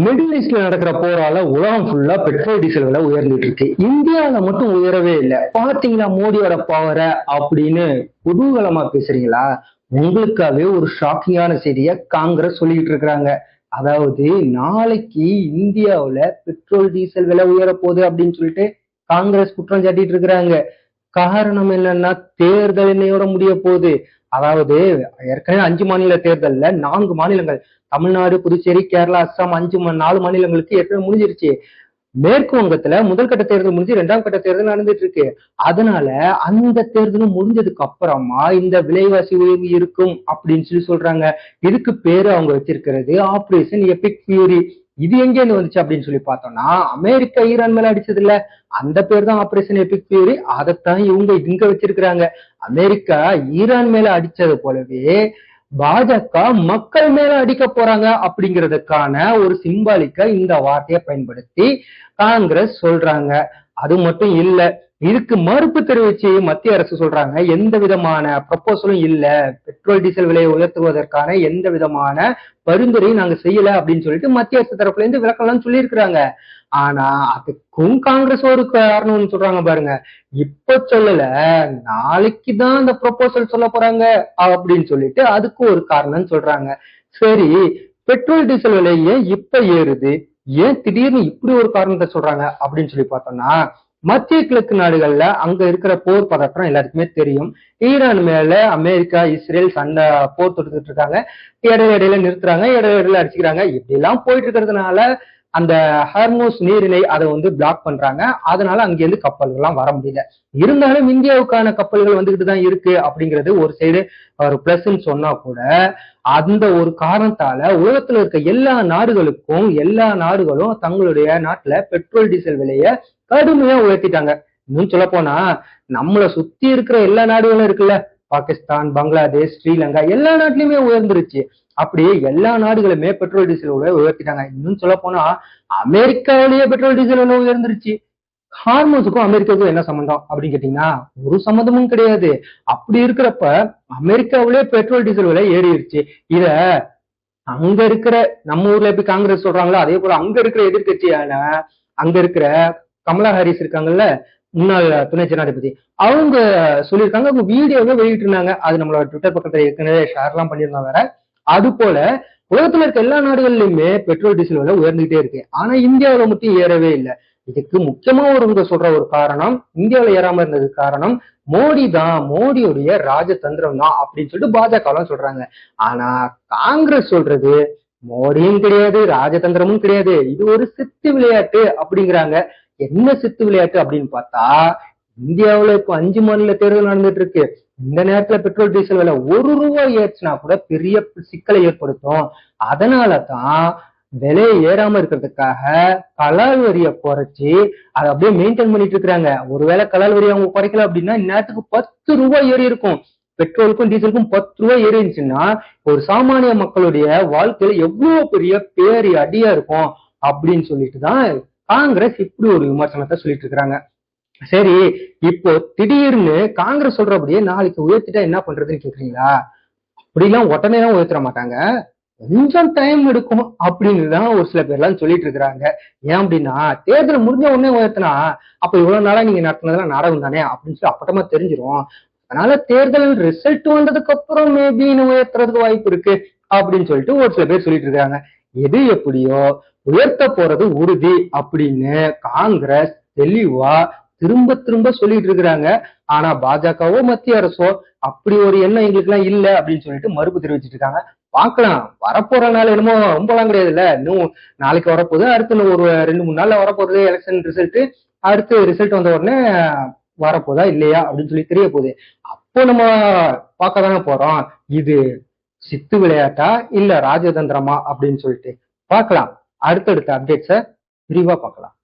Middle ஈஸ்ட்ல நடக்கிற போரால உலகம் ஃபுல்லா பெட்ரோல் டீசல் விலை உயர்ந்துட்டு இருக்கு. இந்தியாவில மட்டும் உயரவே இல்லை. பாத்தீங்களா மோடியோட பவரை அப்படின்னு குதூகலமா பேசுறீங்களா? உங்களுக்காகவே ஒரு ஷாக்கிங்கான செய்திய காங்கிரஸ் சொல்லிட்டு இருக்கிறாங்க. அதாவது நாளைக்கு இந்தியாவுல பெட்ரோல் டீசல் விலை உயர போகுது அப்படின்னு சொல்லிட்டு காங்கிரஸ் குற்றம் சாட்டிட்டு இருக்கிறாங்க. காரணம் என்னன்னா தேர்தல் இன்னையோட முடிய போகுது. அதாவது ஏற்கனவே 5 மாநில தேர்தல்ல 4 மாநிலங்கள் தமிழ்நாடு, புதுச்சேரி, கேரளா, அஸ்ஸாம் 4 மாநிலங்களுக்கு ஏற்கனவே முடிஞ்சிருச்சு. மேற்கு வங்கத்துல முதல் கட்ட தேர்தல் முடிஞ்சு 2ஆம் கட்ட தேர்தல் நடந்துட்டு இருக்கு. அதனால அந்த தேர்தலும் முடிஞ்சதுக்கு அப்புறமா இந்த விலைவாசி உயர்வு இருக்கும் அப்படின்னு சொல்றாங்க. இதுக்கு பேரு அவங்க வச்சிருக்கிறது ஆபரேஷன் எபிக் ஃபியூரி. இது எங்க இருந்து வந்துச்சு அப்படின்னு சொல்லி பார்த்தோம்னா அமெரிக்கா ஈரான் மேல அடிச்சது இல்ல, அந்த பேர் தான் ஆபரேஷன் எபிக் ஃபியூரி. அதைத்தான் இவங்க இங்க வச்சிருக்கிறாங்க. அமெரிக்கா ஈரான் மேல அடிச்சது போலவே பாஜக மக்கள் மேல அடிக்க போறாங்க அப்படிங்கிறதுக்கான ஒரு சிம்பாலிக்கா இந்த வார்த்தையை பயன்படுத்தி காங்கிரஸ் சொல்றாங்க. அது மட்டும் இல்ல, இதுக்கு மறுப்பு தெரிவிச்சு மத்திய அரசு சொல்றாங்க எந்த விதமான ப்ரப்போசலும் இல்ல, பெட்ரோல் டீசல் விலையை உயர்த்துவதற்கான எந்த விதமான பரிந்துரையும் நாங்க செய்யல அப்படின்னு சொல்லிட்டு மத்திய அரசு தரப்புல இருந்து விளக்கம்லாம் சொல்லியிருக்கிறாங்க. ஆனா அதுக்கும் காங்கிரஸ் ஒரு காரணம்னு சொல்றாங்க பாருங்க. இப்ப சொல்லல, நாளைக்குதான் அந்த ப்ரொபோசல் சொல்ல போறாங்க அப்படின்னு சொல்லிட்டு அதுக்கு ஒரு காரணம் சொல்றாங்க. சரி, பெட்ரோல் டீசல் விலை ஏன் இப்ப ஏறுது, ஏன் திடீர்னு இப்படி ஒரு காரணத்தை சொல்றாங்க அப்படின்னு சொல்லி பார்த்தோம்னா மத்திய கிழக்கு நாடுகள்ல அங்க இருக்கிற போர் பதற்றம் எல்லாருக்குமே தெரியும். ஈரான் மேல அமெரிக்கா, இஸ்ரேல் சண்டை போர் தொடுத்துட்டு இருக்காங்க. இடையில நிறுத்துறாங்க, இடையில அடிச்சுக்கிறாங்க. இப்படி எல்லாம் போயிட்டு இருக்கிறதுனால அந்த ஹார்மோஸ் நீரிணை அதை பிளாக் பண்றாங்க. அதனால அங்கிருந்து கப்பல்கள் எல்லாம் வர முடியல. இருந்தாலும் இந்தியாவுக்கான கப்பல்கள் வந்துகிட்டு தான் இருக்கு அப்படிங்கிறது ஒரு சைடு ஒரு பிளஸ் சொன்னா கூட அந்த ஒரு காரணத்தால உலகத்துல இருக்க எல்லா நாடுகளும் தங்களுடைய நாட்டுல பெட்ரோல் டீசல் விலைய கடுமையா உயர்த்திட்டாங்க. இன்னும் சொல்ல போனா நம்மளை சுத்தி இருக்கிற எல்லா நாடுகளும் இருக்குல்ல, பாகிஸ்தான், பங்களாதேஷ், ஸ்ரீலங்கா எல்லா நாட்டிலுமே உயர்ந்துருச்சு. அப்படியே எல்லா நாடுகளுமே பெட்ரோல் டீசல் விலை உயர்த்திட்டாங்க. இன்னும் சொல்ல போனா அமெரிக்காவிலேயே பெட்ரோல் டீசல் விலை உயர்ந்துருச்சு. ஹார்மோஸுக்கும் அமெரிக்காவுக்கும் என்ன சம்பந்தம் அப்படின்னு கேட்டீங்கன்னா ஒரு சம்மந்தமும் கிடையாது. அப்படி இருக்கிறப்ப அமெரிக்காவிலே பெட்ரோல் டீசல் விலை ஏறிடுச்சு. இத அங்க இருக்கிற நம்ம ஊர்ல எப்படி காங்கிரஸ் சொல்றாங்களோ அதே போல அங்க இருக்கிற எதிர்கட்சியான அங்க இருக்கிற கமலா ஹாரிஸ் இருக்காங்கல்ல, முன்னாள் துணை ஜனாதிபதி, அவங்க சொல்லியிருக்காங்க. அவங்க வீடியோவே வெளியிட்டு இருந்தாங்க. அது நம்மளோட ட்விட்டர் பக்கத்துல ஏற்கனவே ஷேர் எல்லாம் பண்ணியிருந்தோம் வேற. அது போல உலகத்துல இருக்க எல்லா நாடுகள்லயுமே பெட்ரோல் டீசல் விலை உயர்ந்துகிட்டே இருக்கு. ஆனா இந்தியாவில மட்டும் ஏறவே இல்லை. இதுக்கு முக்கியமா சொல்ற ஒரு காரணம், இந்தியாவில ஏறாம இருந்ததுக்கு காரணம் மோடி தான், மோடியுடைய ராஜதந்திரம் தான் அப்படின்னு சொல்லிட்டு பாஜக எல்லாம் சொல்றாங்க. ஆனா காங்கிரஸ் சொல்றது மோடியும் கிடையாது, ராஜதந்திரமும் கிடையாது, இது ஒரு சித்து விளையாட்டு அப்படிங்கிறாங்க. என்ன சித்து விளையாட்டு அப்படின்னு பார்த்தா இந்தியாவுல இப்ப 5 மாநில தேர்தல் நடந்துட்டு இருக்கு. இந்த நேரத்துல பெட்ரோல் டீசல் விலை ₹1 ஏற்றுனா கூட பெரிய சிக்கலை ஏற்படுத்தும். அதனாலதான் விலையை ஏறாம இருக்கிறதுக்காக கலால் வரியை குறைச்சி அதை அப்படியே மெயின்டைன் பண்ணிட்டு இருக்கிறாங்க. ஒருவேளை கலால் வரி அவங்க குறைக்கல அப்படின்னா இந்நேரத்துக்கு ₹10 ஏறி இருக்கும். பெட்ரோலுக்கும் டீசலுக்கும் ₹10 ஏறி இருந்துச்சுன்னா ஒரு சாமானிய மக்களுடைய வாழ்க்கையில எவ்வளவு பெரிய பேரி அடியா இருக்கும் அப்படின்னு சொல்லிட்டு தான் காங்கிரஸ் இப்படி ஒரு விமர்சனத்தை சொல்லிட்டு இருக்கிறாங்க. சரி, இப்போ திடீர்னு காங்கிரஸ் சொல்றபடியே நாளைக்கு உயர்த்திட்டா என்ன பண்றதுன்னு கேக்குறீங்களா? அப்படிலாம் உடனே எல்லாம் உயர்த்திட மாட்டாங்க, கொஞ்சம் டைம் எடுக்கும் அப்படின்னு தான் ஒரு சில பேர் எல்லாம் சொல்லிட்டு இருக்கிறாங்க. ஏன் அப்படின்னா தேர்தல் முடிஞ்ச உடனே உயர்த்தினா அப்ப இவ்வளவு நாளா நீங்க நடத்தினதெல்லாம் நாடகம் தானே அப்படின்னு சொல்லி அப்பட்டமா தெரிஞ்சிடும். அதனால தேர்தல் ரிசல்ட் வந்ததுக்கு அப்புறம் மேபி உயர்த்துறதுக்கு வாய்ப்பு இருக்கு அப்படின்னு சொல்லிட்டு ஒரு சில பேர் சொல்லிட்டு இருக்காங்க. எது எப்படியோ உயர்த்த போறது உறுதி அப்படின்னு காங்கிரஸ் தெளிவா திரும்ப திரும்ப சொல்லிட்டு இருக்கிறாங்க. ஆனா பாஜகவோ மத்திய அரசோ அப்படி ஒரு எண்ணம் எங்களுக்கு எல்லாம் இல்ல அப்படின்னு சொல்லிட்டு மறுப்பு தெரிவிச்சிட்டு இருக்காங்க. பார்க்கலாம், வரப்போற நாள் என்னமோ ரொம்பலாம் கிடையாது இல்ல, இன்னும் நாளைக்கு வரப்போகுது, அடுத்து இன்னும் ஒரு 2-3 நாள்ல வரப்போறது எலெக்ஷன் ரிசல்ட். அடுத்து ரிசல்ட் வந்த உடனே வரப்போதா இல்லையா அப்படின்னு சொல்லி தெரிய போகுது. அப்போ நம்ம பார்க்க தானே போறோம் இது சித்து விளையாட்டா இல்ல ராஜதந்திரமா அப்படின்னு சொல்லிட்டு. பார்க்கலாம், அடுத்தடுத்த அப்டேட்ஸை விரிவா பார்க்கலாம்.